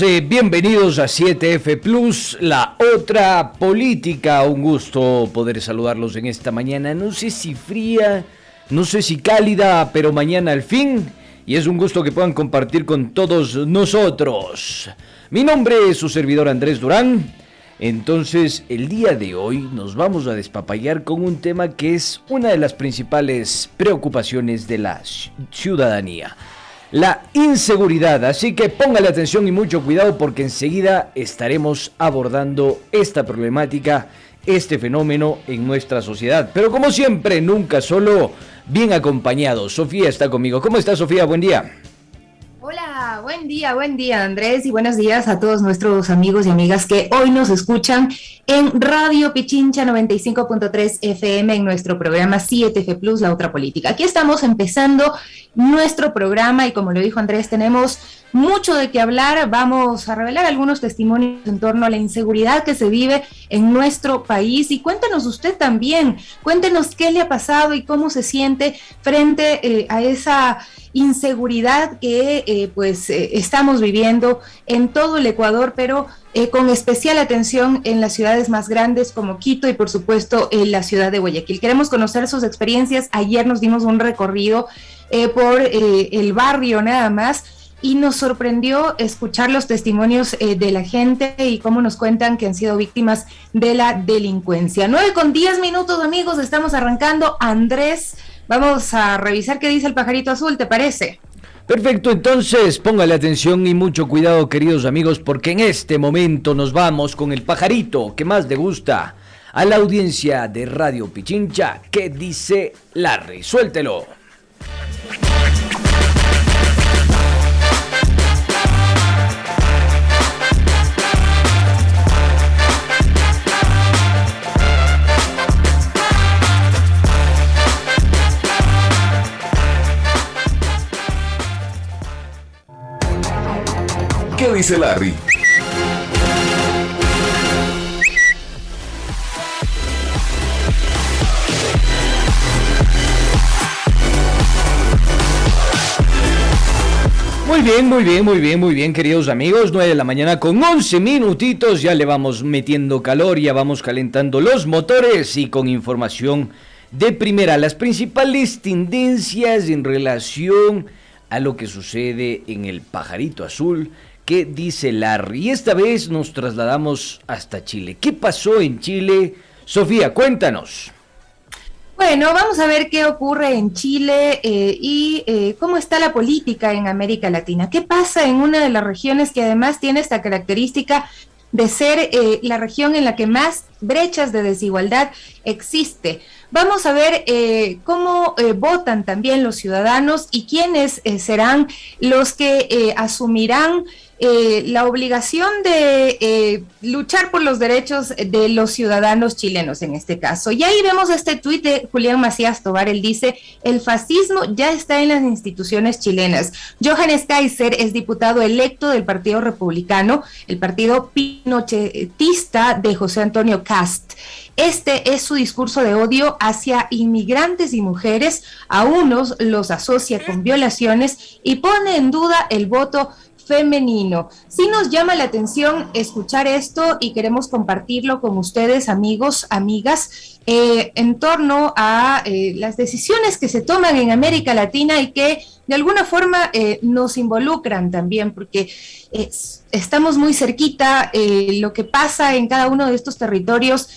amigos, bienvenidos a 7F Plus, la otra política. Un gusto poder saludarlos en esta mañana, no sé si fría, no sé si cálida, pero mañana al fin, y es un gusto que puedan compartir con todos nosotros. Mi nombre es su servidor Andrés Durán. Entonces, el día de hoy nos vamos a despapallar con un tema que es una de las principales preocupaciones de la ciudadanía: la inseguridad. Así que póngale atención y mucho cuidado, porque enseguida estaremos abordando esta problemática, este fenómeno en nuestra sociedad. Pero como siempre, nunca solo, bien acompañado. Sofía está conmigo. ¿Cómo está, Sofía? Buen día. Hola, buen día Andrés, y buenos días a todos nuestros amigos y amigas que hoy nos escuchan en Radio Pichincha 95.3 FM en nuestro programa 7F Plus, la otra política. Aquí estamos empezando nuestro programa y, como lo dijo Andrés, tenemos mucho de qué hablar. Vamos a revelar algunos testimonios en torno a la inseguridad que se vive en nuestro país, y cuéntenos usted también, cuéntenos qué le ha pasado y cómo se siente frente a esa inseguridad que estamos viviendo en todo el Ecuador, pero con especial atención en las ciudades más grandes como Quito y, por supuesto, en la ciudad de Guayaquil. Queremos conocer sus experiencias. Ayer nos dimos un recorrido por el barrio nada más, y nos sorprendió escuchar los testimonios de la gente y cómo nos cuentan que han sido víctimas de la delincuencia. 9:10, amigos, estamos arrancando. Andrés, vamos a revisar qué dice el pajarito azul, ¿te parece? Perfecto, entonces póngale atención y mucho cuidado, queridos amigos, porque en este momento nos vamos con el pajarito que más le gusta a la audiencia de Radio Pichincha. ¿Qué dice Larry? Suéltelo. ¿Qué dice Larry? Muy bien, queridos amigos. 9 de la mañana con 11 minutitos. Ya le vamos metiendo calor, ya vamos calentando los motores y con información de primera. Las principales tendencias en relación a lo que sucede en el pajarito azul. ¿Qué dice Larry? Y esta vez nos trasladamos hasta Chile. ¿Qué pasó en Chile? Sofía, cuéntanos. Bueno, vamos a ver qué ocurre en Chile y cómo está la política en América Latina. ¿Qué pasa en una de las regiones que además tiene esta característica de ser la región en la que más brechas de desigualdad existe? Vamos a ver cómo votan también los ciudadanos y quiénes serán los que asumirán la obligación de luchar por los derechos de los ciudadanos chilenos en este caso. Y ahí vemos este tuit de Julián Macías Tobar. Él dice: el fascismo ya está en las instituciones chilenas. Johannes Kaiser es diputado electo del Partido Republicano, el partido pinochetista de José Antonio Kast. Este es su discurso de odio hacia inmigrantes y mujeres. A unos los asocia con violaciones y pone en duda el voto femenino. Sí nos llama la atención escuchar esto y queremos compartirlo con ustedes, amigos, amigas, en torno a las decisiones que se toman en América Latina y que de alguna forma nos involucran también, porque estamos muy cerquita. Lo que pasa en cada uno de estos territorios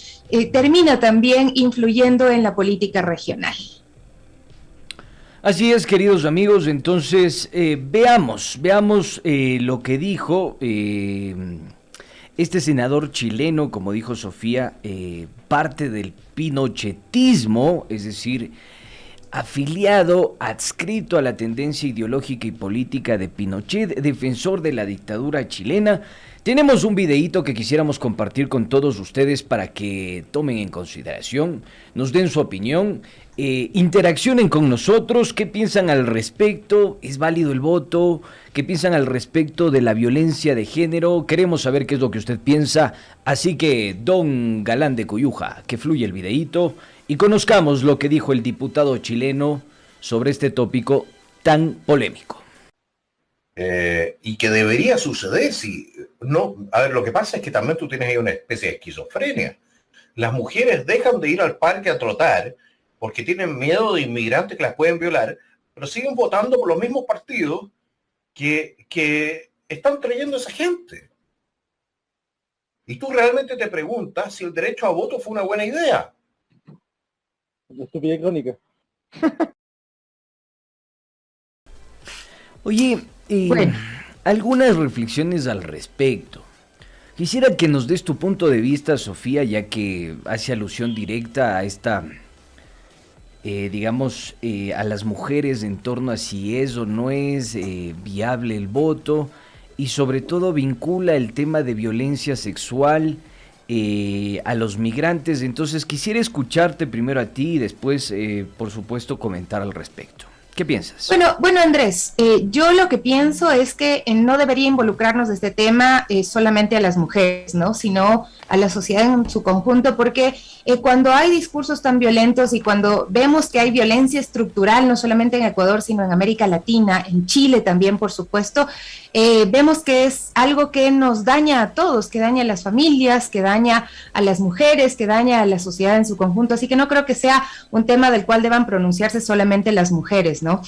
termina también influyendo en la política regional. Así es, queridos amigos. Entonces veamos lo que dijo este senador chileno, como dijo Sofía, parte del pinochetismo, es decir, afiliado, adscrito a la tendencia ideológica y política de Pinochet, defensor de la dictadura chilena. Tenemos un videíto que quisiéramos compartir con todos ustedes para que tomen en consideración, nos den su opinión, interaccionen con nosotros. ¿Qué piensan al respecto? ¿Es válido el voto? ¿Qué piensan al respecto de la violencia de género? Queremos saber qué es lo que usted piensa. Así que, don Galán de Coyuja, que fluya el videíto y conozcamos lo que dijo el diputado chileno sobre este tópico tan polémico. y que debería suceder si no. A ver, lo que pasa es que también tú tienes ahí una especie de esquizofrenia. Las mujeres dejan de ir al parque a trotar porque tienen miedo de inmigrantes que las pueden violar, pero siguen votando por los mismos partidos que están trayendo a esa gente. Y tú realmente te preguntas si el derecho a voto fue una buena idea. Estupidez crónica. Oye, Bueno. algunas reflexiones al respecto. Quisiera que nos des tu punto de vista, Sofía, ya que hace alusión directa a esta, digamos, a las mujeres en torno a si es o no es viable el voto, y sobre todo vincula el tema de violencia sexual a los migrantes. Entonces quisiera escucharte primero a ti y después, por supuesto, comentar al respecto. ¿Qué piensas? Bueno, Andrés, yo lo que pienso es que no debería involucrarnos de este tema solamente a las mujeres, ¿no? Sino a la sociedad en su conjunto, porque cuando hay discursos tan violentos y cuando vemos que hay violencia estructural, no solamente en Ecuador, sino en América Latina, en Chile también, por supuesto, vemos que es algo que nos daña a todos, que daña a las familias, que daña a las mujeres, que daña a la sociedad en su conjunto, así que no creo que sea un tema del cual deban pronunciarse solamente las mujeres, ¿no?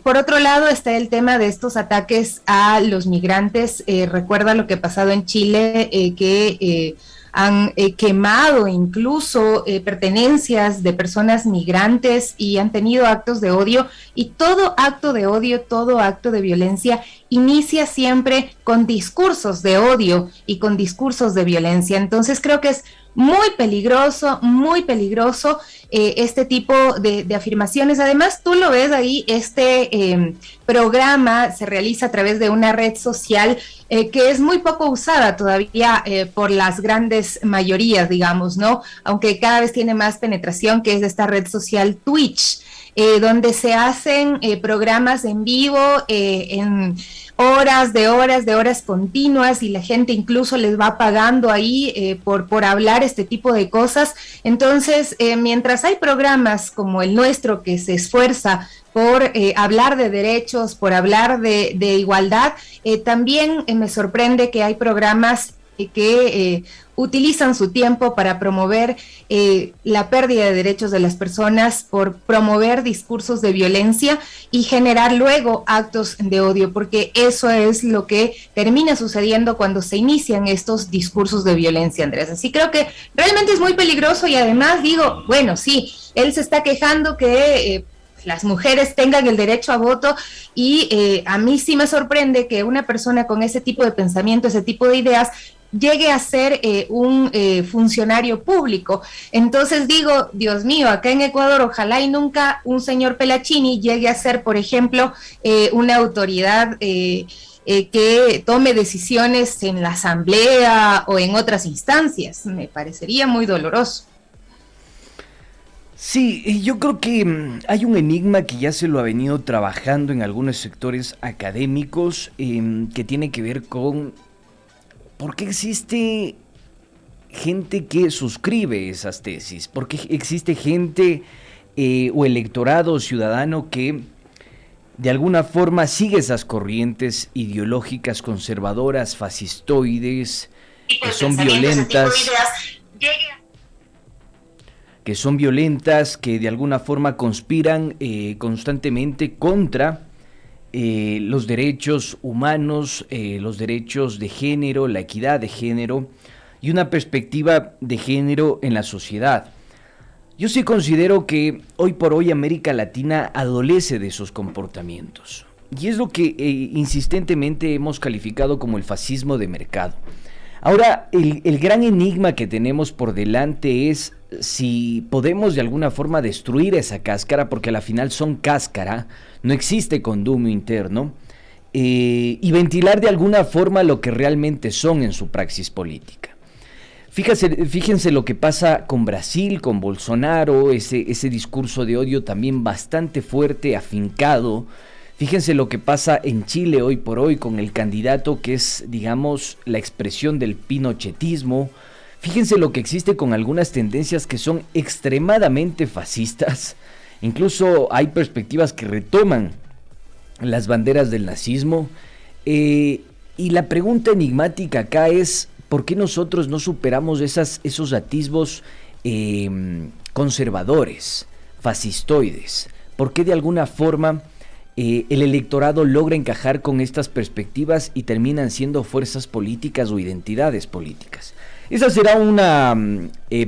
Por otro lado está el tema de estos ataques a los migrantes. Recuerda lo que ha pasado en Chile, que han quemado incluso pertenencias de personas migrantes y han tenido actos de odio, y todo acto de odio, todo acto de violencia inicia siempre con discursos de odio y con discursos de violencia. Entonces creo que es muy peligroso este tipo de afirmaciones. Además, tú lo ves ahí, este programa se realiza a través de una red social que es muy poco usada todavía por las grandes mayorías, digamos, ¿no? Aunque cada vez tiene más penetración, que es esta red social Twitch, donde se hacen programas en vivo en horas de horas continuas, y la gente incluso les va pagando ahí por hablar este tipo de cosas. Entonces, mientras hay programas como el nuestro que se esfuerza por hablar de derechos, por hablar de igualdad, también me sorprende que hay programas que utilizan su tiempo para promover la pérdida de derechos de las personas, por promover discursos de violencia y generar luego actos de odio, porque eso es lo que termina sucediendo cuando se inician estos discursos de violencia, Andrés. Así creo que realmente es muy peligroso, y además digo, bueno, sí, él se está quejando que las mujeres tengan el derecho a voto, y a mí sí me sorprende que una persona con ese tipo de pensamiento, ese tipo de ideas, llegue a ser un funcionario público. Entonces digo, Dios mío, acá en Ecuador ojalá y nunca un señor Pelachini llegue a ser, por ejemplo, una autoridad que tome decisiones en la asamblea o en otras instancias. Me parecería muy doloroso. Sí, yo creo que hay un enigma que ya se lo ha venido trabajando en algunos sectores académicos, que tiene que ver con por qué existe gente que suscribe esas tesis, por qué existe gente o electorado ciudadano que de alguna forma sigue esas corrientes ideológicas conservadoras, fascistoides, que son violentas, que de alguna forma conspiran constantemente contra los derechos humanos, los derechos de género, la equidad de género y una perspectiva de género en la sociedad. Yo sí considero que hoy por hoy América Latina adolece de esos comportamientos, y es lo que insistentemente hemos calificado como el fascismo de mercado. Ahora, el gran enigma que tenemos por delante es si podemos de alguna forma destruir esa cáscara, porque a la final son cáscara, no existe condumio interno, y ventilar de alguna forma lo que realmente son en su praxis política. Fíjense lo que pasa con Brasil, con Bolsonaro, ese discurso de odio también bastante fuerte, afincado. Fíjense lo que pasa en Chile hoy por hoy con el candidato que es, digamos, la expresión del pinochetismo. Fíjense lo que existe con algunas tendencias que son extremadamente fascistas. Incluso hay perspectivas que retoman las banderas del nazismo. Y la pregunta enigmática acá es, ¿por qué nosotros no superamos esos atisbos conservadores, fascistoides? ¿Por qué de alguna forma el electorado logra encajar con estas perspectivas y terminan siendo fuerzas políticas o identidades políticas? Esa será una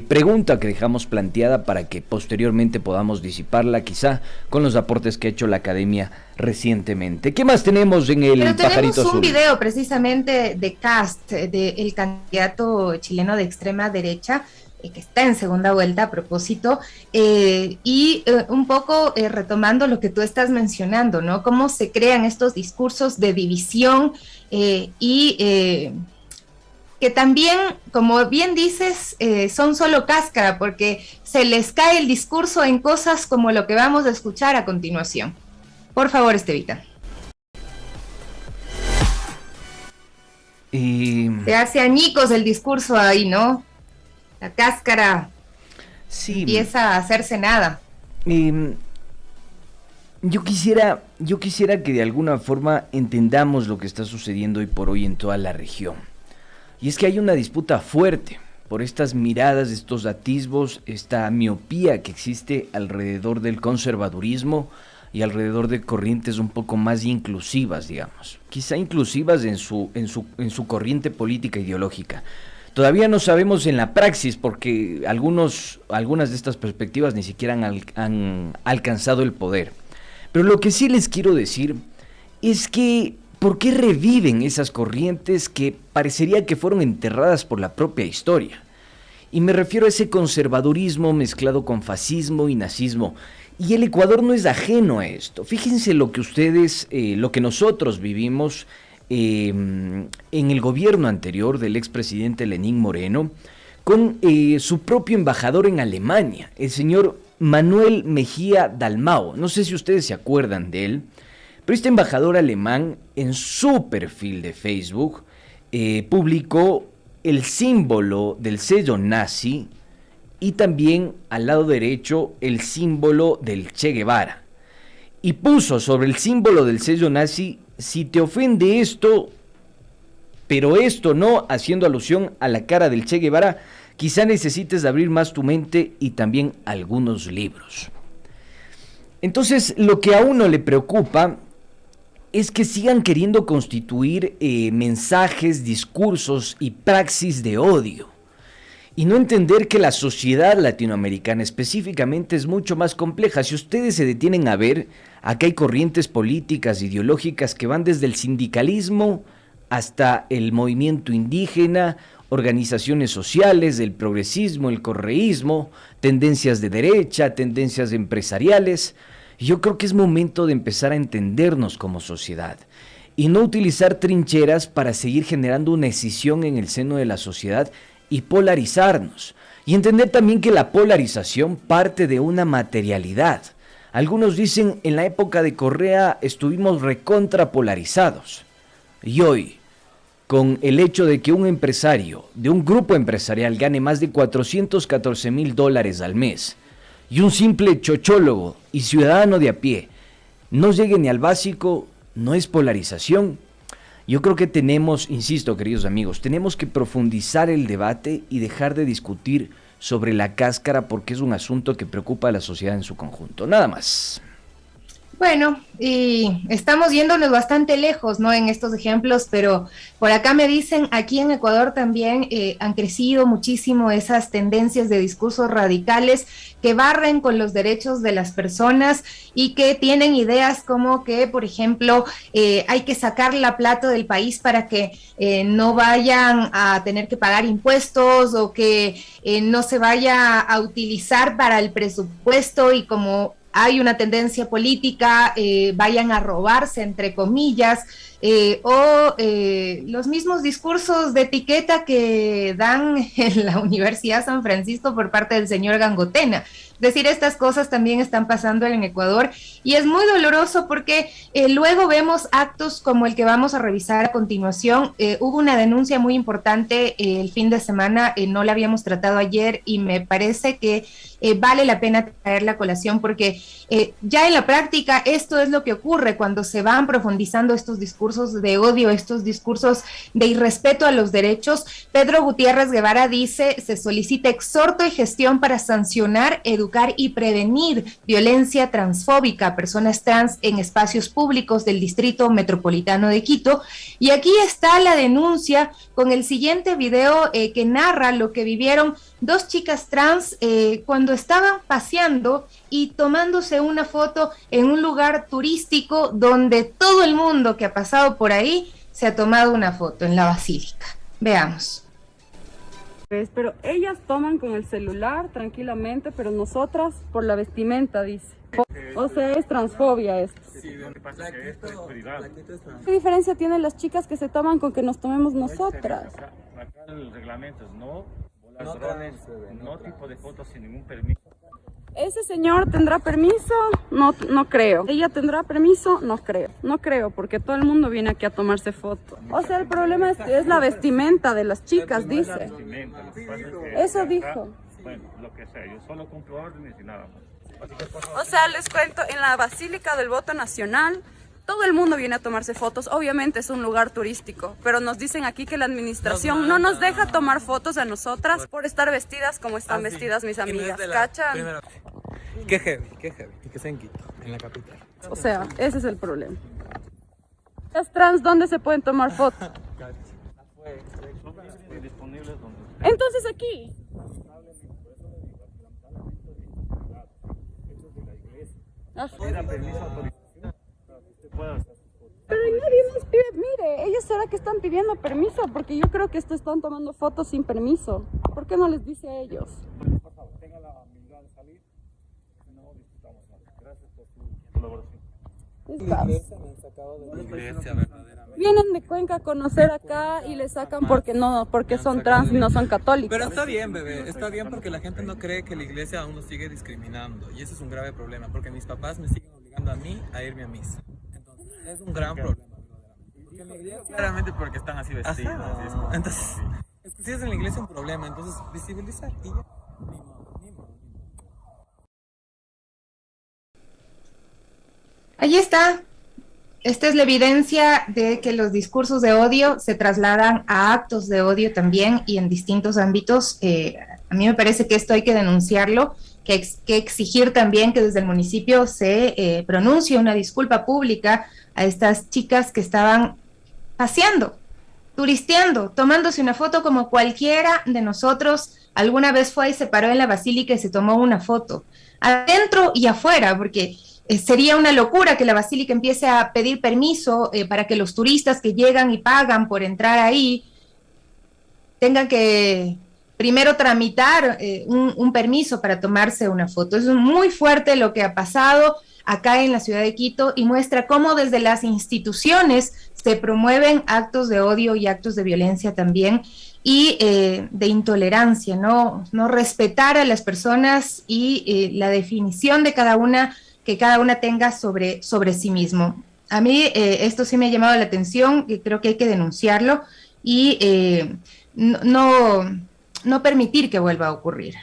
pregunta que dejamos planteada para que posteriormente podamos disiparla, quizá con los aportes que ha hecho la academia recientemente. ¿Qué más tenemos en el Pajarito Azul? Tenemos un video precisamente de Kast, del candidato chileno de extrema derecha, que está en segunda vuelta a propósito, y un poco retomando lo que tú estás mencionando, ¿no? Cómo se crean estos discursos de división y que también, como bien dices, son solo cáscara, porque se les cae el discurso en cosas como lo que vamos a escuchar a continuación. Por favor, Estevita. Se hace añicos el discurso ahí, ¿no? La cáscara empieza a hacerse nada. Yo quisiera que de alguna forma entendamos lo que está sucediendo hoy por hoy en toda la región. Y es que hay una disputa fuerte por estas miradas, estos atisbos, esta miopía que existe alrededor del conservadurismo y alrededor de corrientes un poco más inclusivas, digamos. Quizá inclusivas en su corriente política ideológica. Todavía no sabemos en la praxis porque algunas de estas perspectivas ni siquiera han alcanzado el poder. Pero lo que sí les quiero decir es que ¿por qué reviven esas corrientes que parecería que fueron enterradas por la propia historia? Y me refiero a ese conservadurismo mezclado con fascismo y nazismo. Y el Ecuador no es ajeno a esto. Fíjense lo que nosotros vivimos en el gobierno anterior del expresidente Lenín Moreno, con su propio embajador en Alemania, el señor Manuel Mejía Dalmau. No sé si ustedes se acuerdan de él. Pero este embajador alemán en su perfil de Facebook publicó el símbolo del sello nazi y también al lado derecho el símbolo del Che Guevara. Y puso sobre el símbolo del sello nazi, si te ofende esto, pero esto no, haciendo alusión a la cara del Che Guevara, quizá necesites abrir más tu mente y también algunos libros. Entonces, lo que a uno le preocupa es que sigan queriendo constituir mensajes, discursos y praxis de odio. Y no entender que la sociedad latinoamericana específicamente es mucho más compleja. Si ustedes se detienen a ver, acá hay corrientes políticas, ideológicas que van desde el sindicalismo hasta el movimiento indígena, organizaciones sociales, el progresismo, el correísmo, tendencias de derecha, tendencias empresariales. Yo creo que es momento de empezar a entendernos como sociedad y no utilizar trincheras para seguir generando una escisión en el seno de la sociedad y polarizarnos. Y entender también que la polarización parte de una materialidad. Algunos dicen, en la época de Correa estuvimos recontrapolarizados. Y hoy, con el hecho de que un empresario de un grupo empresarial gane más de $414,000 al mes, y un simple chochólogo y ciudadano de a pie no llegue ni al básico, no es polarización. Yo creo que tenemos, insisto, queridos amigos, tenemos que profundizar el debate y dejar de discutir sobre la cáscara porque es un asunto que preocupa a la sociedad en su conjunto. Nada más. Bueno, y estamos yéndonos bastante lejos, ¿no? En estos ejemplos, pero por acá me dicen, aquí en Ecuador también han crecido muchísimo esas tendencias de discursos radicales que barren con los derechos de las personas y que tienen ideas como que, por ejemplo, hay que sacar la plata del país para que no vayan a tener que pagar impuestos o que no se vaya a utilizar para el presupuesto y como hay una tendencia política, vayan a robarse, entre comillas, o los mismos discursos de etiqueta que dan en la Universidad San Francisco por parte del señor Gangotena. decir, estas cosas también están pasando en Ecuador y es muy doloroso porque luego vemos actos como el que vamos a revisar a continuación. Hubo una denuncia muy importante el fin de semana, no la habíamos tratado ayer y me parece que vale la pena traerla a colación porque ya en la práctica esto es lo que ocurre cuando se van profundizando estos discursos de odio, estos discursos de irrespeto a los derechos. Pedro Gutiérrez Guevara dice, se solicita exhorto y gestión para sancionar, educar y prevenir violencia transfóbica a personas trans en espacios públicos del Distrito Metropolitano de Quito. Y aquí está la denuncia con el siguiente video que narra lo que vivieron dos chicas trans cuando estaban paseando y tomándose una foto en un lugar turístico donde todo el mundo que ha pasado por ahí se ha tomado una foto en la basílica. Veamos. Pero ellas toman con el celular tranquilamente, pero nosotras por la vestimenta, dice. O sea, es transfobia esto. Sí, lo que pasa es que esto es privado. ¿Qué diferencia tienen las chicas que se toman con que nos tomemos nosotras? Acá el reglamento es no volar drones, no tipo de fotos sin ningún permiso. ¿Ese señor tendrá permiso? No, no creo. ¿Ella tendrá permiso? No creo. No creo, porque todo el mundo viene aquí a tomarse fotos. O sea, el problema es la vestimenta de las chicas, dice. Eso dijo. Bueno, lo que sea, yo solo cumplo órdenes y nada más. O sea, les cuento, en la Basílica del Voto Nacional, todo el mundo viene a tomarse fotos. Obviamente es un lugar turístico, pero nos dicen aquí que la administración no nos deja tomar fotos a nosotras por estar vestidas como están vestidas mis amigas. ¿Cachan? Qué heavy, y que se en Quito, en la capital. O sea, ese es el problema. Las trans, ¿dónde se pueden tomar fotos? Entonces aquí. Pero nadie nos pide, mire, ellos será que están pidiendo permiso, porque yo creo que están tomando fotos sin permiso. ¿Por qué no les dice a ellos? Por favor, tenga la humildad de salir, si no discutamos más. Gracias por su colaboración. Vienen de Cuenca a conocer acá y le sacan porque son trans y no son católicos. Pero está bien, bebé, está bien porque la gente no cree que la iglesia aún nos sigue discriminando y ese es un grave problema porque mis papás me siguen obligando a mí a irme a misa. Entonces es un gran problema. Porque en la iglesia, claramente porque están así vestidos. Entonces, es que si es en la iglesia un problema, entonces visibilizar y ya. Ahí está. Esta es la evidencia de que los discursos de odio se trasladan a actos de odio también y en distintos ámbitos. A mí me parece que esto hay que denunciarlo, que exigir también que desde el municipio se pronuncie una disculpa pública a estas chicas que estaban paseando, turisteando, tomándose una foto como cualquiera de nosotros alguna vez fue y se paró en la basílica y se tomó una foto, adentro y afuera, porque sería una locura que la basílica empiece a pedir permiso para que los turistas que llegan y pagan por entrar ahí tengan que primero tramitar un permiso para tomarse una foto. Es muy fuerte lo que ha pasado acá en la ciudad de Quito y muestra cómo desde las instituciones se promueven actos de odio y actos de violencia también y de intolerancia, no respetar a las personas y la definición de cada una que cada una tenga sobre sí mismo. A mí esto sí me ha llamado la atención, y creo que hay que denunciarlo y no permitir que vuelva a ocurrir.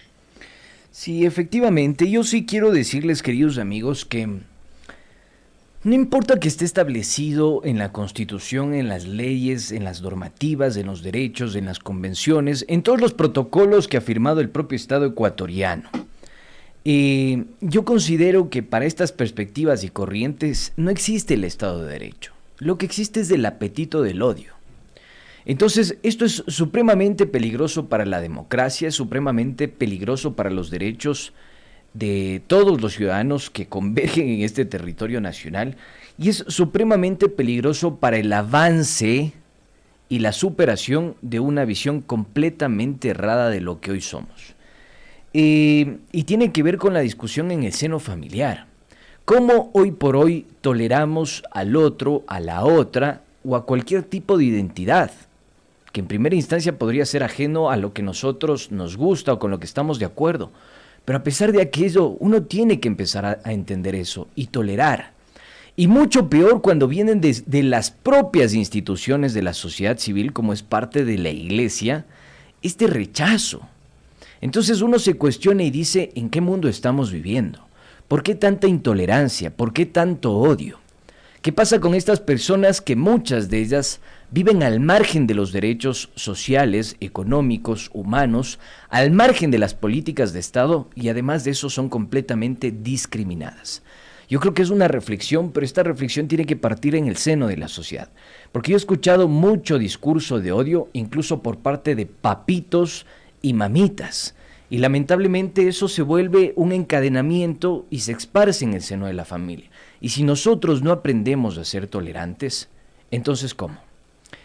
Sí, efectivamente, yo sí quiero decirles, queridos amigos, que no importa que esté establecido en la Constitución, en las leyes, en las normativas, en los derechos, en las convenciones, en todos los protocolos que ha firmado el propio Estado ecuatoriano. Yo considero que para estas perspectivas y corrientes no existe el Estado de Derecho. Lo que existe es el apetito del odio. Entonces, esto es supremamente peligroso para la democracia, es supremamente peligroso para los derechos de todos los ciudadanos que convergen en este territorio nacional y es supremamente peligroso para el avance y la superación de una visión completamente errada de lo que hoy somos. Y tiene que ver con la discusión en el seno familiar. ¿Cómo hoy por hoy toleramos al otro, a la otra o a cualquier tipo de identidad que en primera instancia podría ser ajeno a lo que nosotros nos gusta o con lo que estamos de acuerdo? Pero a pesar de aquello, uno tiene que empezar a entender eso y tolerar. Y mucho peor cuando vienen de las propias instituciones de la sociedad civil, como es parte de la iglesia, este rechazo. Entonces uno se cuestiona y dice, ¿en qué mundo estamos viviendo? ¿Por qué tanta intolerancia? ¿Por qué tanto odio? ¿Qué pasa con estas personas que muchas de ellas viven al margen de los derechos sociales, económicos, humanos, al margen de las políticas de Estado y además de eso son completamente discriminadas? Yo creo que es una reflexión, pero esta reflexión tiene que partir en el seno de la sociedad. Porque yo he escuchado mucho discurso de odio, incluso por parte de papitos y mamitas. Y lamentablemente eso se vuelve un encadenamiento y se esparce en el seno de la familia. Y si nosotros no aprendemos a ser tolerantes, entonces ¿cómo?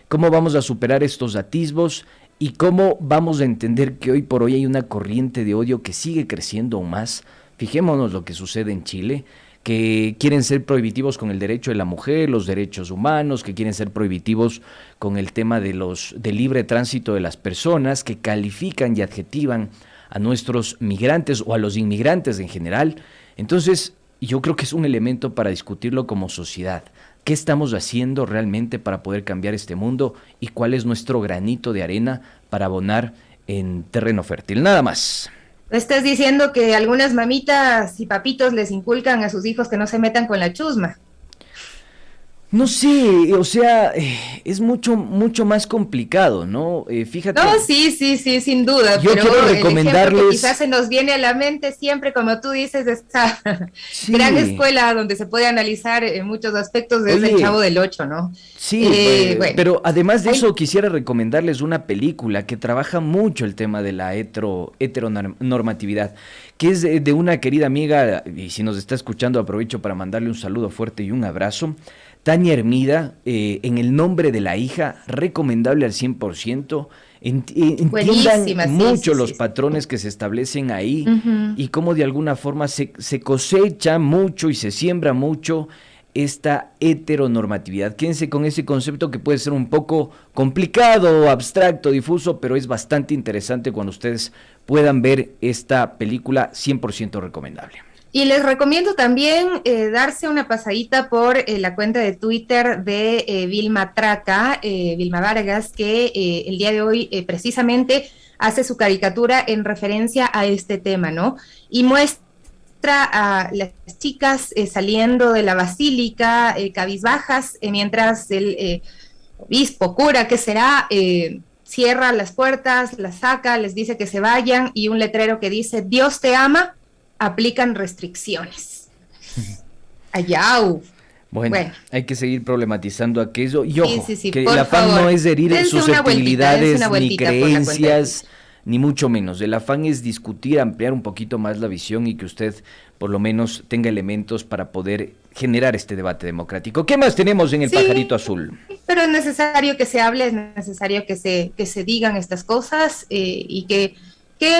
¿Cómo vamos a superar estos atisbos? ¿Y cómo vamos a entender que hoy por hoy hay una corriente de odio que sigue creciendo aún más? Fijémonos lo que sucede en Chile, que quieren ser prohibitivos con el derecho de la mujer, los derechos humanos, que quieren ser prohibitivos con el tema del libre tránsito de las personas, que califican y adjetivan a nuestros migrantes o a los inmigrantes en general. Entonces, yo creo que es un elemento para discutirlo como sociedad. ¿Qué estamos haciendo realmente para poder cambiar este mundo y cuál es nuestro granito de arena para abonar en terreno fértil? Nada más. Estás diciendo que algunas mamitas y papitos les inculcan a sus hijos que no se metan con la chusma. No sé, o sea, es mucho más complicado, ¿no? Fíjate. No, sí, sin duda. Yo pero quiero el recomendarles. ejemplo que quizás se nos viene a la mente siempre, como tú dices, esta Sí. gran escuela donde se puede analizar muchos aspectos desde Oye, el Chavo del Ocho, ¿no? Sí, Bueno. pero además de eso quisiera recomendarles una película que trabaja mucho el tema de la heteronormatividad, que es de una querida amiga, y si nos está escuchando aprovecho para mandarle un saludo fuerte y un abrazo, Tania Hermida, En el nombre de la hija, recomendable al 100%, entiendan Buenísima, mucho sí, los sí. patrones que se establecen ahí Ujú. y cómo de alguna forma se cosecha mucho y se siembra mucho esta heteronormatividad. Quédense con ese concepto que puede ser un poco complicado, abstracto, difuso, pero es bastante interesante cuando ustedes puedan ver esta película, 100% recomendable. Y les recomiendo también darse una pasadita por la cuenta de Twitter de Vilma Traca, Vilma Vargas, que el día de hoy precisamente hace su caricatura en referencia a este tema, ¿no? Y muestra a las chicas saliendo de la basílica cabizbajas, mientras el obispo, cura, que será, cierra las puertas, las saca, les dice que se vayan y un letrero que dice, Dios te ama, aplican restricciones. Ayau. Bueno, hay que seguir problematizando aquello. Y ojo, sí, que por el afán favor, no es herir dense una susceptibilidades, vueltita ni por la cuenta de creencias, ni mucho menos. El afán es discutir, ampliar un poquito más la visión y que usted por lo menos tenga elementos para poder generar este debate democrático. ¿Qué más tenemos en el Pajarito Azul? Pero es necesario que se hable, es necesario que se digan estas cosas y que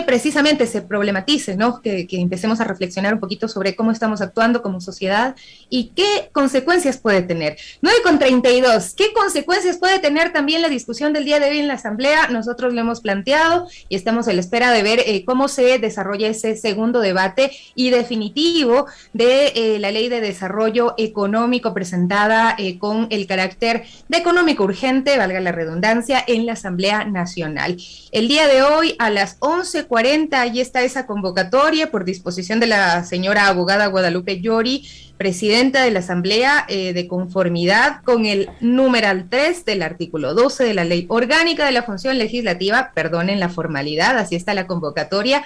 precisamente se problematice, ¿no? Que empecemos a reflexionar un poquito sobre cómo estamos actuando como sociedad y qué consecuencias puede tener. 9:32, ¿qué consecuencias puede tener también la discusión del día de hoy en la Asamblea? Nosotros lo hemos planteado y estamos a la espera de ver cómo se desarrolla ese segundo debate y definitivo de la Ley de Desarrollo Económico presentada con el carácter de económico urgente, valga la redundancia, en la Asamblea Nacional. El día de hoy a las 11:40, ahí está esa convocatoria por disposición de la señora abogada Guadalupe Llori, presidenta de la Asamblea, de conformidad con el numeral 3 del artículo 12 de la Ley Orgánica de la Función Legislativa, perdonen la formalidad, así está la convocatoria.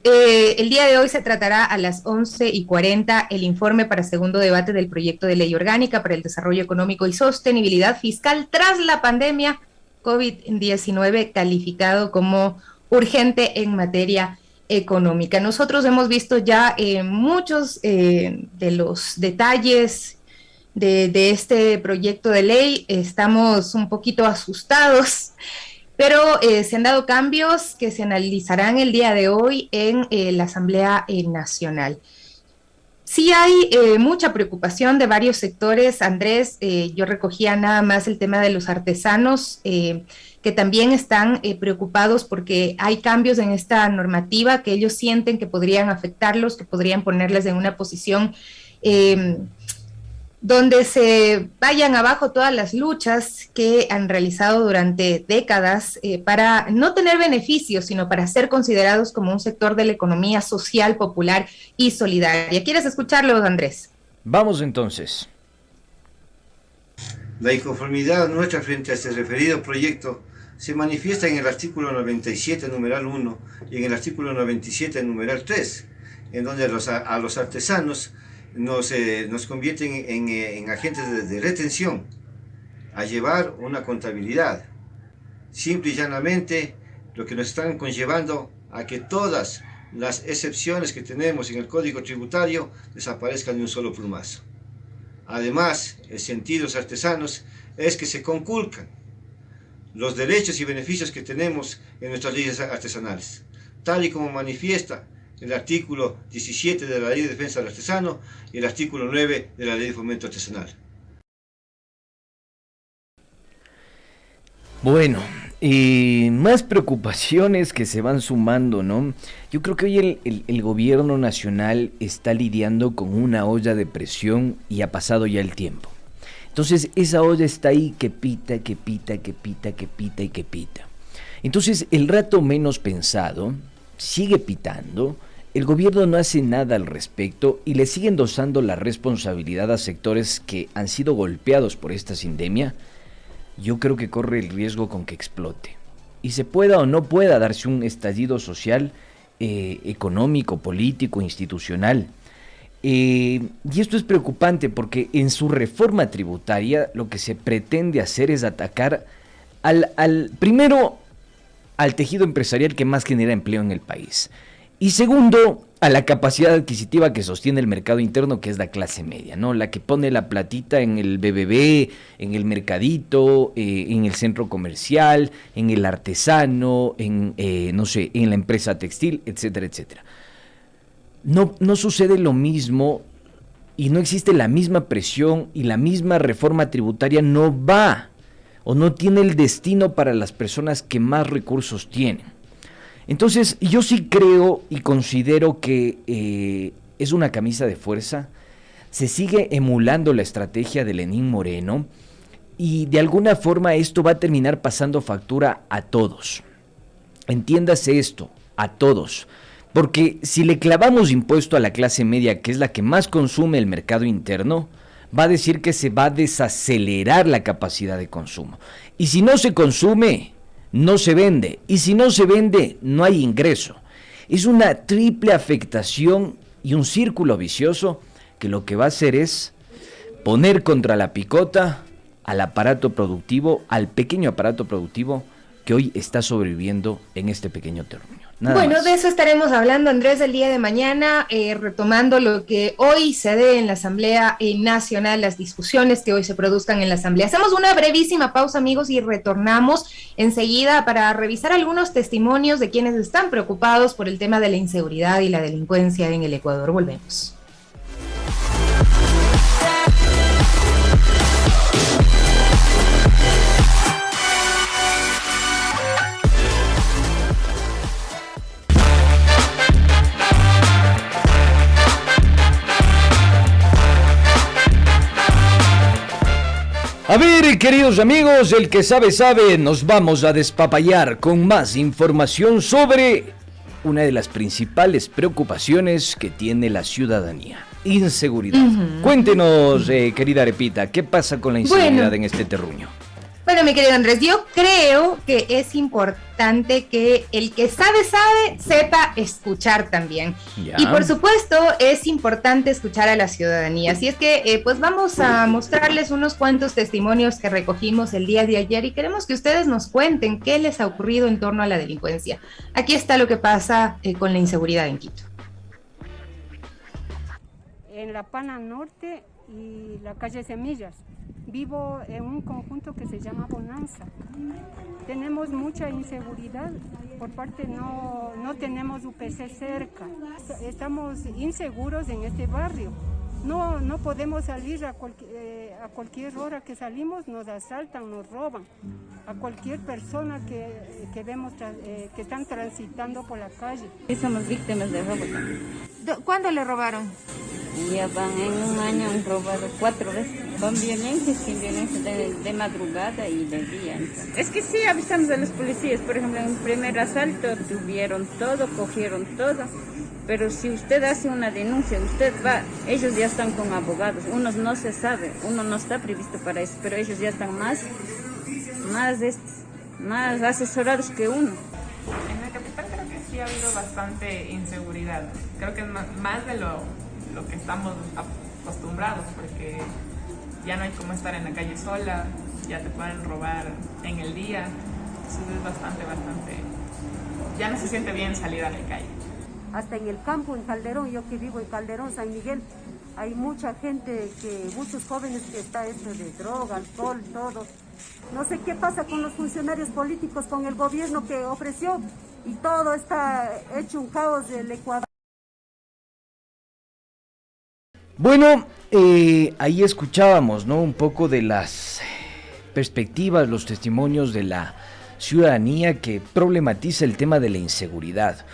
El día de hoy se tratará a las 11:40 el informe para segundo debate del proyecto de ley orgánica para el desarrollo económico y sostenibilidad fiscal tras la pandemia COVID-19, calificado como urgente en materia económica. Nosotros hemos visto ya muchos de los detalles de este proyecto de ley. Estamos un poquito asustados, pero se han dado cambios que se analizarán el día de hoy en la Asamblea Nacional. Sí hay mucha preocupación de varios sectores, Andrés. Yo recogía nada más el tema de los artesanos, que también están preocupados porque hay cambios en esta normativa que ellos sienten que podrían afectarlos, que podrían ponerles en una posición donde se vayan abajo todas las luchas que han realizado durante décadas para no tener beneficios, sino para ser considerados como un sector de la economía social, popular y solidaria. ¿Quieres escucharlo, Andrés? Vamos entonces. La inconformidad nuestra frente a este referido proyecto se manifiesta en el artículo 97, numeral 1, y en el artículo 97, numeral 3, en donde a los artesanos nos convierten en agentes de retención, a llevar una contabilidad. Simple y llanamente, lo que nos están conllevando a que todas las excepciones que tenemos en el Código Tributario desaparezcan de un solo plumazo. Además, el sentido de los artesanos es que se conculcan los derechos y beneficios que tenemos en nuestras leyes artesanales, tal y como manifiesta el artículo 17 de la Ley de Defensa del Artesano y el artículo 9 de la Ley de Fomento Artesanal. Bueno, más preocupaciones que se van sumando, ¿no? Yo creo que hoy el gobierno nacional está lidiando con una olla de presión y ha pasado ya el tiempo. Entonces esa olla está ahí que pita, que pita, que pita, que pita y que pita. Entonces el rato menos pensado sigue pitando. El gobierno no hace nada al respecto y le sigue endosando la responsabilidad a sectores que han sido golpeados por esta sindemia. Yo creo que corre el riesgo con que explote. Y se pueda o no pueda darse un estallido social, económico, político, institucional. Y esto es preocupante porque en su reforma tributaria lo que se pretende hacer es atacar primero al tejido empresarial que más genera empleo en el país. Y segundo, a la capacidad adquisitiva que sostiene el mercado interno, que es la clase media, ¿no? La que pone la platita en el BBB, en el mercadito, en el centro comercial, en el artesano, en la empresa textil, etcétera, etcétera. No sucede lo mismo y no existe la misma presión y la misma reforma tributaria no va o no tiene el destino para las personas que más recursos tienen. Entonces, yo sí creo y considero que es una camisa de fuerza. Se sigue emulando la estrategia de Lenín Moreno y de alguna forma esto va a terminar pasando factura a todos. Entiéndase esto, a todos. Porque si le clavamos impuesto a la clase media, que es la que más consume el mercado interno, va a decir que se va a desacelerar la capacidad de consumo. Y si no se consume, no se vende, y si no se vende, no hay ingreso. Es una triple afectación y un círculo vicioso que lo que va a hacer es poner contra la picota al aparato productivo, al pequeño aparato productivo que hoy está sobreviviendo en este pequeño terruño. Bueno, más. de eso estaremos hablando, Andrés, el día de mañana, retomando lo que hoy se dé en la Asamblea Nacional, las discusiones que hoy se produzcan en la Asamblea. Hacemos una brevísima pausa, amigos, y retornamos enseguida para revisar algunos testimonios de quienes están preocupados por el tema de la inseguridad y la delincuencia en el Ecuador. Volvemos. A ver, queridos amigos, el que sabe, sabe, nos vamos a despapallar con más información sobre una de las principales preocupaciones que tiene la ciudadanía: inseguridad. Cuéntenos, querida Arepita, ¿qué pasa con la inseguridad en este terruño? Bueno, mi querido Andrés, yo creo que es importante que el que sabe, sepa escuchar también. Ya. Y por supuesto, es importante escuchar a la ciudadanía. Así es que, pues vamos a mostrarles unos cuantos testimonios que recogimos el día de ayer y queremos que ustedes nos cuenten qué les ha ocurrido en torno a la delincuencia. Aquí está lo que pasa con la inseguridad en Quito. En La Pana Norte y la calle Semillas. Vivo en un conjunto que se llama Bonanza. Tenemos mucha inseguridad, por parte no tenemos UPC cerca. Estamos inseguros en este barrio. No podemos salir a cualquier hora que salimos, nos asaltan, nos roban. A cualquier persona que vemos que están transitando por la calle. Sí, somos víctimas de robo también. ¿Cuándo le robaron? Ya van en un año, han robado 4 veces. Con violencia, sin violencia, de madrugada y de día. Entonces. Es que sí, avisamos a los policías. Por ejemplo, en el primer asalto tuvieron todo, cogieron todo. Pero si usted hace una denuncia, usted va, ellos ya están con abogados. Unos no se sabe, uno no está previsto para eso, pero ellos ya están más asesorados que uno. En la capital creo que sí ha habido bastante inseguridad. Creo que es más de lo que estamos acostumbrados, porque ya no hay como estar en la calle sola, ya te pueden robar en el día. Entonces es bastante. Ya no se siente bien salir a la calle. Hasta en el campo, en Calderón, yo que vivo en Calderón, San Miguel, hay mucha gente, muchos jóvenes que está hecho de droga, alcohol, todo. No sé qué pasa con los funcionarios políticos, con el gobierno que ofreció, y todo está hecho un caos del Ecuador. Bueno, ahí escuchábamos, ¿no?, un poco de las perspectivas, los testimonios de la ciudadanía que problematiza el tema de la inseguridad.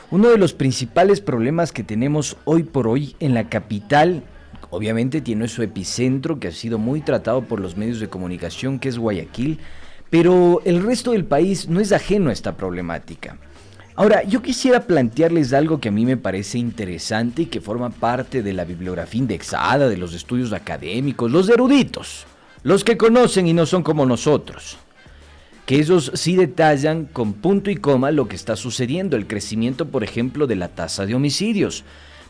Uno de los principales problemas que tenemos hoy por hoy en la capital, obviamente tiene su epicentro que ha sido muy tratado por los medios de comunicación, que es Guayaquil, pero el resto del país no es ajeno a esta problemática. Ahora, yo quisiera plantearles algo que a mí me parece interesante y que forma parte de la bibliografía indexada de los estudios académicos, los eruditos, los que conocen y no son como nosotros, que ellos sí detallan con punto y coma lo que está sucediendo, el crecimiento, por ejemplo, de la tasa de homicidios.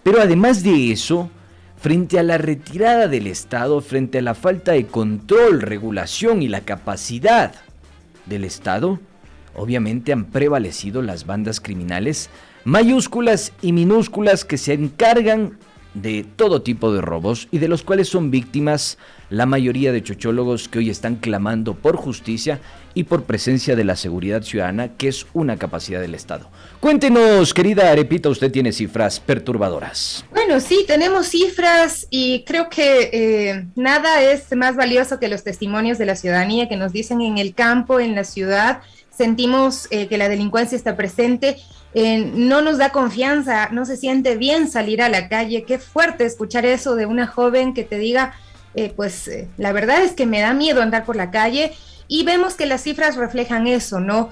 Pero además de eso, frente a la retirada del Estado, frente a la falta de control, regulación y la capacidad del Estado, obviamente han prevalecido las bandas criminales mayúsculas y minúsculas que se encargan de todo tipo de robos y de los cuales son víctimas la mayoría de chochólogos que hoy están clamando por justicia y por presencia de la seguridad ciudadana, que es una capacidad del Estado. Cuéntenos, querida Arepita, usted tiene cifras perturbadoras. Bueno, sí, tenemos cifras y creo que nada es más valioso que los testimonios de la ciudadanía que nos dicen en el campo, en la ciudad. Sentimos que la delincuencia está presente, no nos da confianza, no se siente bien salir a la calle. Qué fuerte escuchar eso de una joven que te diga, la verdad es que me da miedo andar por la calle, y vemos que las cifras reflejan eso, ¿no?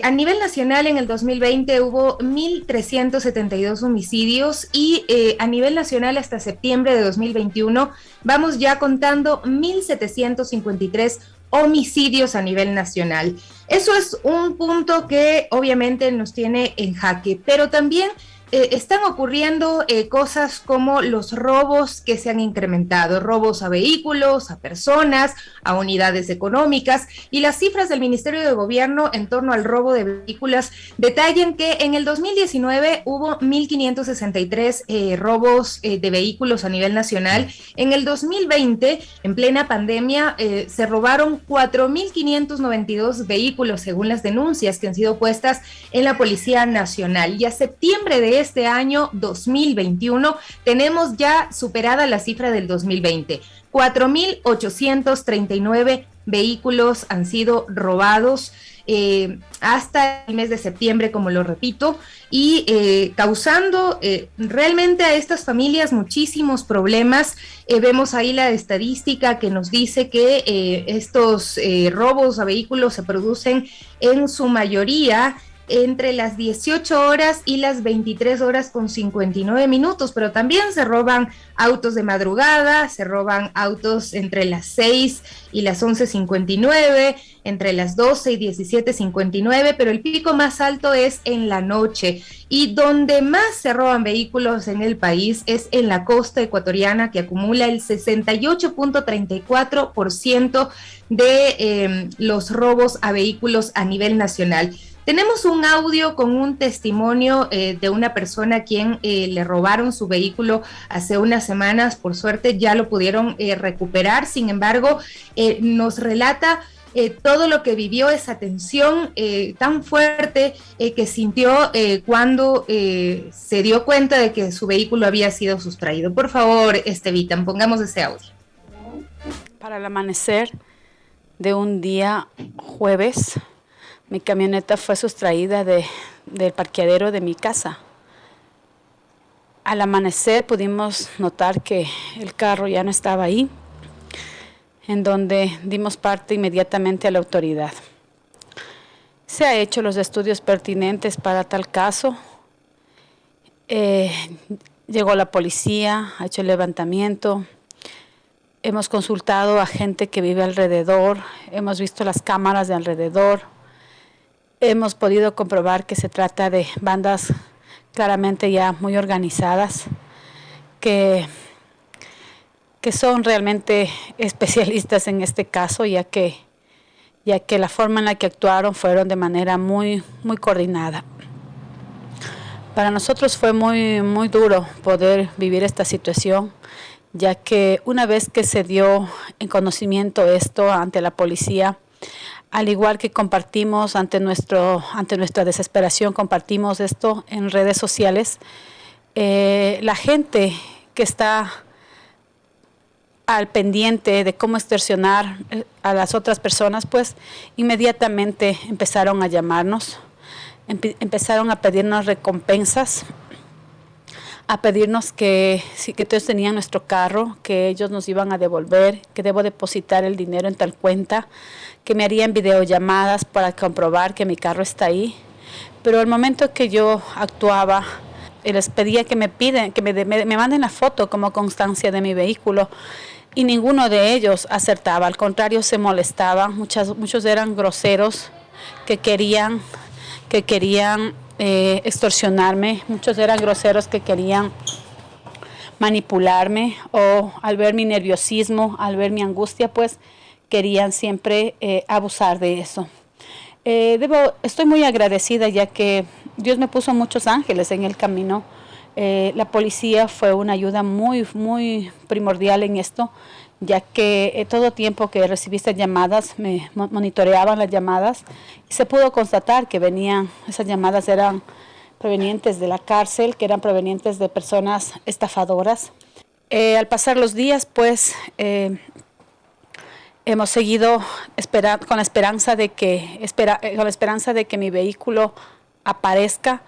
A nivel nacional en el 2020 hubo 1.372 homicidios y a nivel nacional hasta septiembre de 2021 vamos ya contando 1.753 homicidios a nivel nacional. Eso es un punto que obviamente nos tiene en jaque, pero también están ocurriendo cosas como los robos que se han incrementado, robos a vehículos, a personas, a unidades económicas, y las cifras del Ministerio de Gobierno en torno al robo de vehículos detallan que en el 2019 hubo 1.563 robos de vehículos a nivel nacional. En el 2020, en plena pandemia, se robaron 4.592 vehículos según las denuncias que han sido puestas en la Policía Nacional, y a septiembre de este año 2021 tenemos ya superada la cifra del 2020. 4.839 vehículos han sido robados hasta el mes de septiembre, como lo repito, y causando realmente a estas familias muchísimos problemas. Vemos ahí la estadística que nos dice que estos robos a vehículos se producen en su mayoría entre las 18 horas y las 23 horas con 59 minutos, pero también se roban autos de madrugada, se roban autos entre las 6 y las 11:59, entre las 12 y 17:59, pero el pico más alto es en la noche, y donde más se roban vehículos en el país es en la costa ecuatoriana, que acumula el 68.34% de los robos a vehículos a nivel nacional. Tenemos un audio con un testimonio de una persona a quien le robaron su vehículo hace unas semanas. Por suerte ya lo pudieron recuperar. Sin embargo, nos relata todo lo que vivió, esa tensión tan fuerte que sintió cuando se dio cuenta de que su vehículo había sido sustraído. Por favor, Estevitan, pongamos ese audio. Para el amanecer de un día jueves, mi camioneta fue sustraída del parqueadero de mi casa. Al amanecer pudimos notar que el carro ya no estaba ahí, en donde dimos parte inmediatamente a la autoridad. Se han hecho los estudios pertinentes para tal caso. Llegó la policía, ha hecho el levantamiento. Hemos consultado a gente que vive alrededor, hemos visto las cámaras de alrededor. Hemos podido comprobar que se trata de bandas claramente ya muy organizadas, que son realmente especialistas en este caso, ya que la forma en la que actuaron fueron de manera muy, muy coordinada. Para nosotros fue muy, muy duro poder vivir esta situación, ya que una vez que se dio en conocimiento esto ante la policía, al igual que compartimos ante nuestra desesperación, compartimos esto en redes sociales, la gente que está al pendiente de cómo extorsionar a las otras personas, pues inmediatamente empezaron a llamarnos, empezaron a pedirnos recompensas, a pedirnos que todos tenían nuestro carro, que ellos nos iban a devolver, que debo depositar el dinero en tal cuenta, que me harían videollamadas para comprobar que mi carro está ahí. Pero al momento que yo actuaba, les pedía que me manden la foto como constancia de mi vehículo, y ninguno de ellos acertaba, al contrario se molestaban. Muchos eran groseros que querían extorsionarme, muchos eran groseros que querían manipularme, o al ver mi nerviosismo, al ver mi angustia, pues querían siempre abusar de eso. Estoy muy agradecida, ya que Dios me puso muchos ángeles en el camino. La policía fue una ayuda muy, muy primordial en esto, ya que todo tiempo que recibí estas llamadas, me monitoreaban las llamadas y se pudo constatar que esas llamadas eran provenientes de la cárcel, que eran provenientes de personas estafadoras. Al pasar los días, pues, hemos seguido con la esperanza de que mi vehículo aparezca,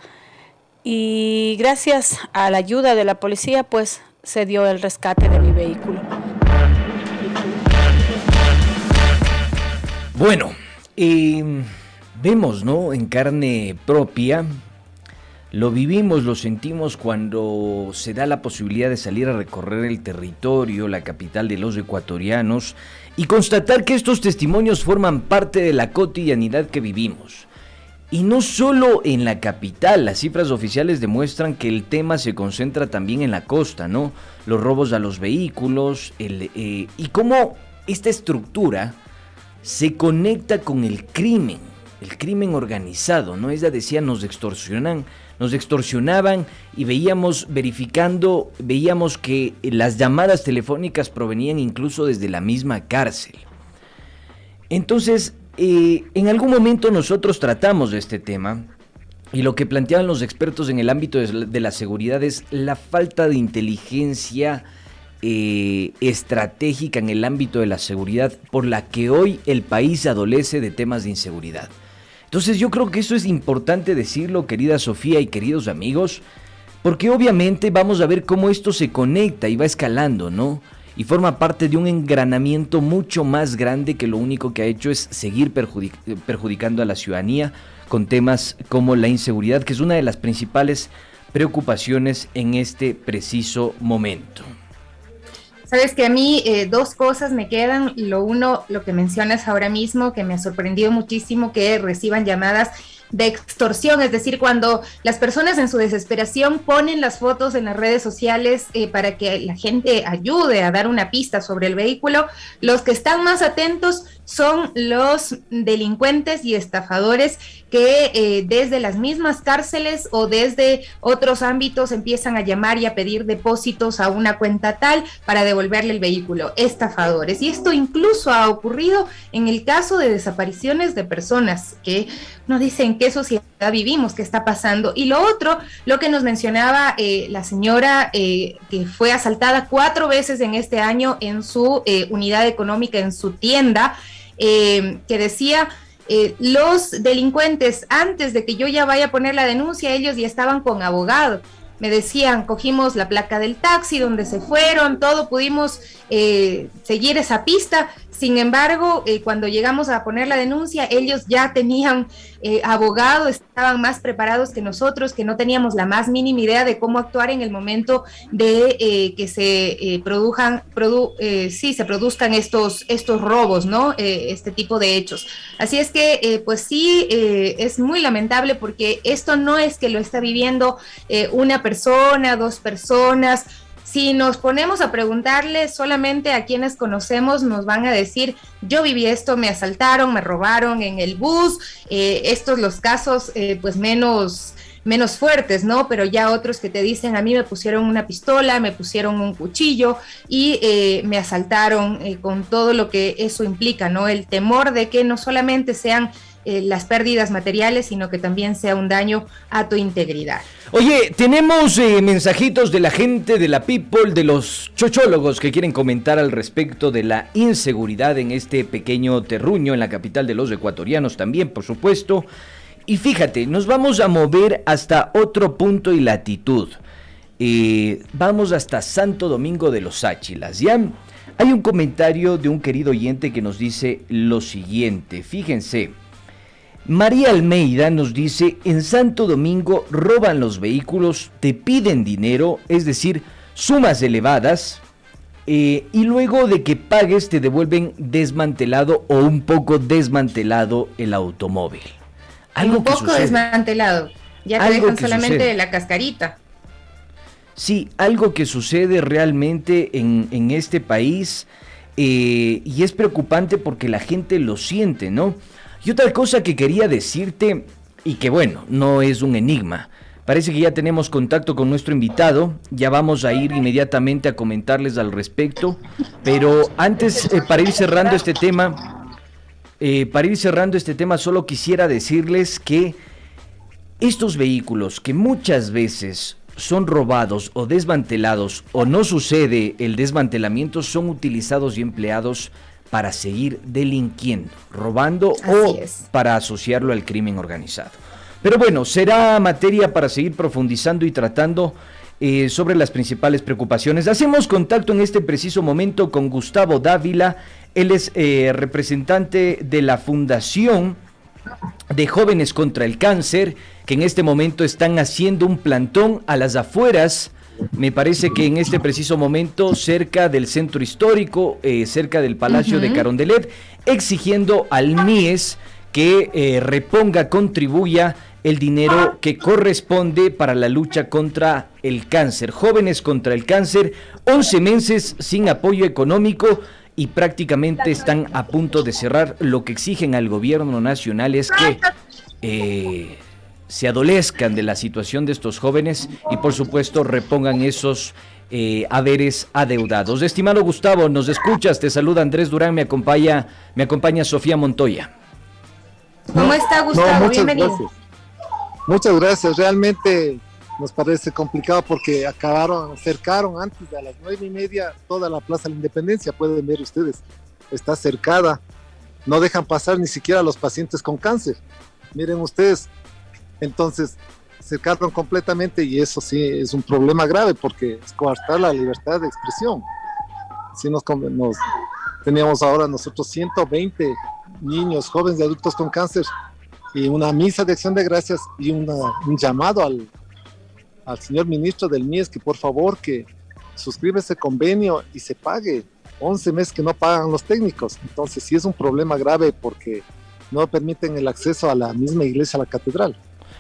y gracias a la ayuda de la policía, pues, se dio el rescate de mi vehículo. Bueno, vemos, ¿no?, en carne propia, lo vivimos, lo sentimos cuando se da la posibilidad de salir a recorrer el territorio, la capital de los ecuatorianos, y constatar que estos testimonios forman parte de la cotidianidad que vivimos. Y no solo en la capital, las cifras oficiales demuestran que el tema se concentra también en la costa, ¿no? Los robos a los vehículos, y cómo esta estructura se conecta con el crimen organizado, ¿no? Ella decía, nos extorsionaban y veíamos que las llamadas telefónicas provenían incluso desde la misma cárcel. Entonces, en algún momento nosotros tratamos de este tema, y lo que planteaban los expertos en el ámbito de la seguridad es la falta de inteligencia estratégica en el ámbito de la seguridad, por la que hoy el país adolece de temas de inseguridad. Entonces yo creo que eso es importante decirlo, querida Sofía y queridos amigos, porque obviamente vamos a ver cómo esto se conecta y va escalando, ¿no? Y forma parte de un engranamiento mucho más grande que lo único que ha hecho es seguir perjudicando a la ciudadanía con temas como la inseguridad, que es una de las principales preocupaciones en este preciso momento. Sabes que a mí dos cosas me quedan. Lo uno, lo que mencionas ahora mismo, que me ha sorprendido muchísimo que reciban llamadas de extorsión, es decir, cuando las personas en su desesperación ponen las fotos en las redes sociales para que la gente ayude a dar una pista sobre el vehículo, los que están más atentos son los delincuentes y estafadores que desde las mismas cárceles o desde otros ámbitos empiezan a llamar y a pedir depósitos a una cuenta tal para devolverle el vehículo. Estafadores. Y esto incluso ha ocurrido en el caso de desapariciones de personas que nos dicen qué sociedad vivimos, qué está pasando. Y lo otro, lo que nos mencionaba la señora que fue asaltada 4 veces en este año en su unidad económica, en su tienda, que decía, los delincuentes, antes de que yo ya vaya a poner la denuncia, ellos ya estaban con abogado. Me decían, cogimos la placa del taxi, donde se fueron, todo, pudimos seguir esa pista. Sin embargo, cuando llegamos a poner la denuncia, ellos ya tenían abogado, estaban más preparados que nosotros, que no teníamos la más mínima idea de cómo actuar en el momento de que se se produzcan estos robos, ¿no? Este tipo de hechos. Así es que, pues sí, es muy lamentable, porque esto no es que lo está viviendo una persona, 2 personas. Si nos ponemos a preguntarle solamente a quienes conocemos, nos van a decir, yo viví esto, me asaltaron, me robaron en el bus, estos los casos pues menos fuertes, ¿no? Pero ya otros que te dicen, a mí me pusieron una pistola, me pusieron un cuchillo y me asaltaron con todo lo que eso implica, ¿no? El temor de que no solamente sean las pérdidas materiales, sino que también sea un daño a tu integridad. Oye, tenemos mensajitos de la gente, de la people, de los chochólogos que quieren comentar al respecto de la inseguridad en este pequeño terruño, en la capital de los ecuatorianos también, por supuesto. Y fíjate, nos vamos a mover hasta otro punto y latitud. Vamos hasta Santo Domingo de los Áchilas, ¿ya? Hay un comentario de un querido oyente que nos dice lo siguiente, fíjense. María Almeida nos dice, en Santo Domingo roban los vehículos, te piden dinero, es decir, sumas elevadas, y luego de que pagues te devuelven desmantelado o un poco desmantelado el automóvil. Algo un poco desmantelado, ya te dejan solamente la cascarita. Sí, algo que sucede realmente en este país, y es preocupante porque la gente lo siente, ¿no? Y otra cosa que quería decirte, y que bueno, no es un enigma, parece que ya tenemos contacto con nuestro invitado, ya vamos a ir inmediatamente a comentarles al respecto, pero antes, para ir cerrando este tema, solo quisiera decirles que estos vehículos que muchas veces son robados o desmantelados o no sucede el desmantelamiento, son utilizados y empleados para seguir delinquiendo, robando para asociarlo al crimen organizado. Pero bueno, será materia para seguir profundizando y tratando sobre las principales preocupaciones. Hacemos contacto en este preciso momento con Gustavo Dávila. Él es representante de la Fundación de Jóvenes contra el Cáncer, que en este momento están haciendo un plantón a las afueras, me parece que en este preciso momento, cerca del centro histórico, cerca del Palacio de Carondelet, exigiendo al MIES que reponga, contribuya el dinero que corresponde para la lucha contra el cáncer. Jóvenes contra el Cáncer, 11 meses sin apoyo económico y prácticamente están a punto de cerrar. Lo que exigen al gobierno nacional es que se adolezcan de la situación de estos jóvenes y por supuesto repongan esos haberes adeudados. Estimado Gustavo, ¿nos escuchas? Te saluda Andrés Durán, me acompaña Sofía Montoya. ¿Cómo está, Gustavo? Bienvenido. Gracias. Muchas gracias. Realmente nos parece complicado porque cercaron antes de las 9:30 toda la Plaza de la Independencia. Pueden ver ustedes, está cercada. No dejan pasar ni siquiera a los pacientes con cáncer. Miren ustedes. Entonces, cercaron completamente y eso sí es un problema grave porque es coartar la libertad de expresión. Sí teníamos ahora nosotros 120 niños, jóvenes y adultos con cáncer y una misa de acción de gracias y un llamado al señor ministro del MIES que por favor que suscriba ese convenio y se pague. 11 meses que no pagan los técnicos. Entonces sí es un problema grave porque no permiten el acceso a la misma iglesia, a la catedral.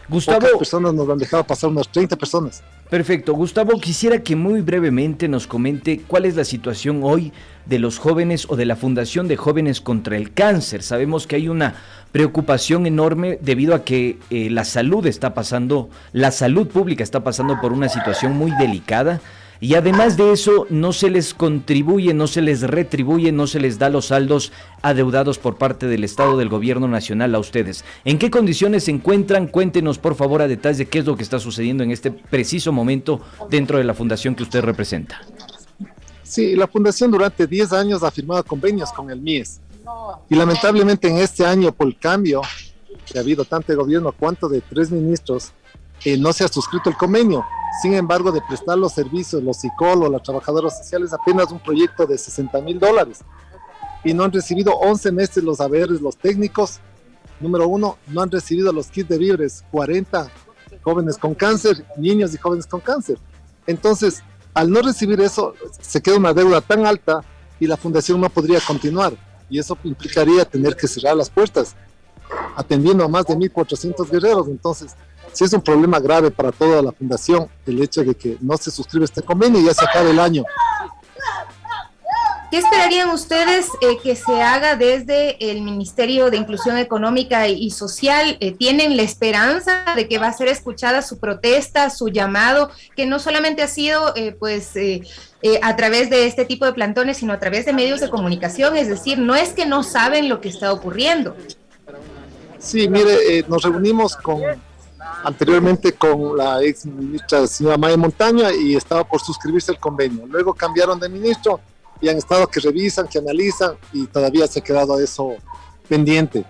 Gustavo, pocas personas nos han dejado pasar, unas 30 personas. Perfecto. Gustavo, quisiera que muy brevemente nos comente cuál es la situación hoy de los jóvenes o de la Fundación de Jóvenes contra el Cáncer. Sabemos que hay una preocupación enorme debido a que la salud pública está pasando por una situación muy delicada. Y además de eso, no se les contribuye, no se les retribuye, no se les da los saldos adeudados por parte del Estado, del Gobierno Nacional a ustedes. ¿En qué condiciones se encuentran? Cuéntenos, por favor, a detalle de qué es lo que está sucediendo en este preciso momento dentro de la fundación que usted representa. Sí, la fundación durante 10 años ha firmado convenios con el MIES. Y lamentablemente en este año, por el cambio que ha habido tanto de gobierno cuanto de 3 ministros, no se ha suscrito el convenio. Sin embargo, de prestar los servicios, los psicólogos, las trabajadoras sociales, apenas un proyecto de $60,000. Y no han recibido 11 meses los haberes, los técnicos. Número 1, no han recibido los kits de víveres, 40 jóvenes con cáncer, niños y jóvenes con cáncer. Entonces, al no recibir eso, se queda una deuda tan alta y la fundación no podría continuar. Y eso implicaría tener que cerrar las puertas, atendiendo a más de 1,400 guerreros. Entonces, sí es un problema grave para toda la fundación el hecho de que no se suscribe este convenio y ya se acaba el año. ¿Qué esperarían ustedes que se haga desde el Ministerio de Inclusión Económica y Social? ¿Tienen la esperanza de que va a ser escuchada su protesta, su llamado, que no solamente ha sido a través de este tipo de plantones, sino a través de medios de comunicación? Es decir, no es que no saben lo que está ocurriendo. Sí, mire, nos reunimos anteriormente con la ex ministra señora Maya Montaña y estaba por suscribirse el convenio. Luego cambiaron de ministro y han estado que revisan, que analizan y todavía se ha quedado eso pendiente.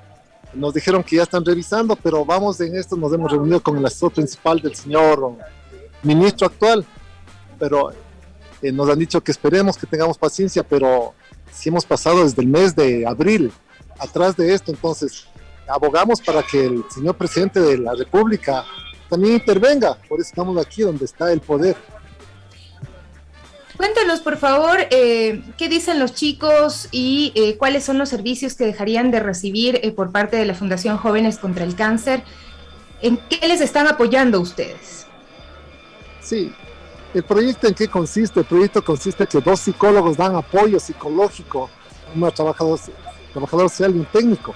Nos dijeron que ya están revisando, pero vamos en esto, nos hemos reunido con el asesor principal del señor ministro actual, pero nos han dicho que esperemos, que tengamos paciencia, pero si hemos pasado desde el mes de abril atrás de esto, entonces abogamos para que el señor presidente de la República también intervenga, por eso estamos aquí donde está el poder. Cuéntanos, por favor, qué dicen los chicos y cuáles son los servicios que dejarían de recibir por parte de la Fundación Jóvenes contra el Cáncer. ¿En qué les están apoyando ustedes? Sí, ¿el proyecto en qué consiste? El proyecto consiste en que 2 psicólogos dan apoyo psicológico, una trabajadora social y un técnico.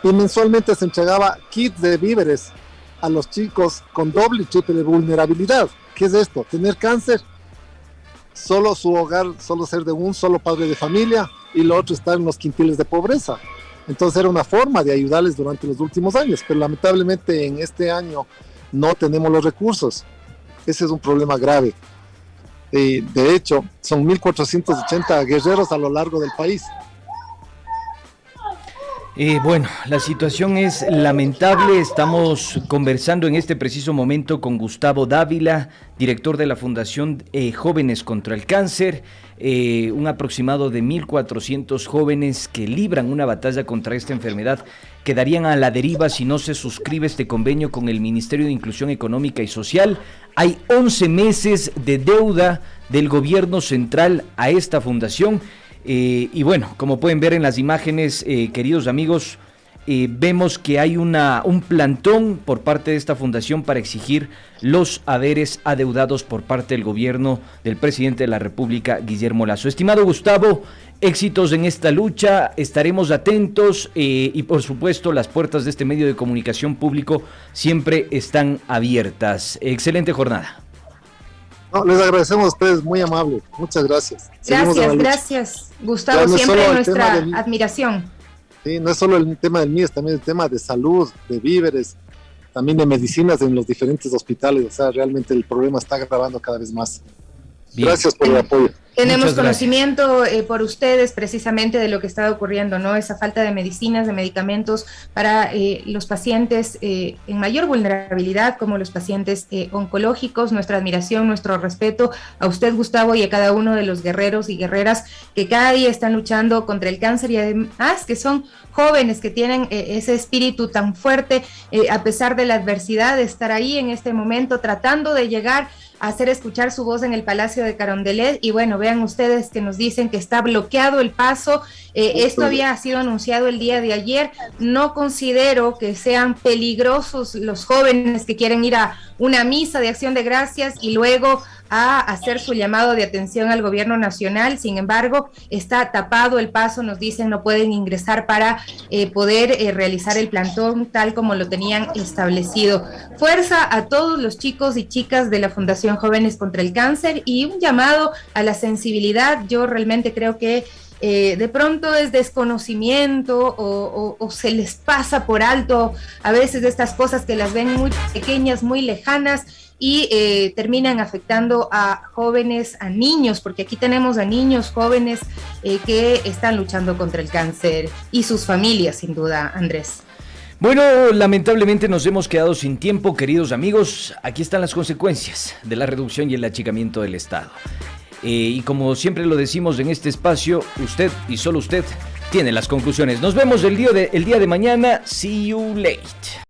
Y mensualmente se entregaba kits de víveres a los chicos con doble y triple vulnerabilidad. ¿Qué es esto? Tener cáncer, solo su hogar, solo ser de un solo padre de familia y lo otro estar en los quintiles de pobreza. Entonces era una forma de ayudarles durante los últimos años, pero lamentablemente en este año no tenemos los recursos. Ese es un problema grave. De hecho, son 1,480 guerreros a lo largo del país. Bueno, la situación es lamentable. Estamos conversando en este preciso momento con Gustavo Dávila, director de la Fundación Jóvenes contra el Cáncer, un aproximado de 1,400 jóvenes que libran una batalla contra esta enfermedad quedarían a la deriva si no se suscribe este convenio con el Ministerio de Inclusión Económica y Social. Hay 11 meses de deuda del gobierno central a esta fundación. Y bueno, como pueden ver en las imágenes, queridos amigos, vemos que hay un plantón por parte de esta fundación para exigir los haberes adeudados por parte del gobierno del presidente de la República, Guillermo Lasso. Estimado Gustavo, éxitos en esta lucha, estaremos atentos y por supuesto las puertas de este medio de comunicación público siempre están abiertas. Excelente jornada. No, les agradecemos a ustedes, muy amable. Muchas gracias. Gracias, Gustavo, no siempre nuestra admiración. Sí, no es solo el tema del MIES, también el tema de salud, de víveres, también de medicinas en los diferentes hospitales. O sea, realmente el problema está agravando cada vez más. Bien. Gracias por el apoyo. Tenemos conocimiento por ustedes precisamente de lo que está ocurriendo, ¿no? Esa falta de medicinas, de medicamentos para los pacientes en mayor vulnerabilidad, como los pacientes oncológicos. Nuestra admiración, nuestro respeto a usted, Gustavo, y a cada uno de los guerreros y guerreras que cada día están luchando contra el cáncer y además que son jóvenes que tienen ese espíritu tan fuerte a pesar de la adversidad, de estar ahí en este momento tratando de llegar hacer escuchar su voz en el Palacio de Carondelet. Y bueno, vean ustedes que nos dicen que está bloqueado el paso. Esto había sido anunciado el día de ayer. No considero que sean peligrosos los jóvenes que quieren ir a una misa de Acción de Gracias y luego a hacer su llamado de atención al gobierno nacional. Sin embargo, está tapado el paso, nos dicen no pueden ingresar para poder realizar el plantón tal como lo tenían establecido. Fuerza a todos los chicos y chicas de la Fundación Jóvenes contra el Cáncer y un llamado a la sensibilidad. Yo realmente creo que de pronto es desconocimiento o se les pasa por alto a veces estas cosas que las ven muy pequeñas, muy lejanas y terminan afectando a jóvenes, a niños, porque aquí tenemos a niños jóvenes que están luchando contra el cáncer y sus familias, sin duda, Andrés. Bueno, lamentablemente nos hemos quedado sin tiempo, queridos amigos. Aquí están las consecuencias de la reducción y el achicamiento del Estado. Y como siempre lo decimos en este espacio, usted y solo usted tiene las conclusiones. Nos vemos el día de mañana. See you late.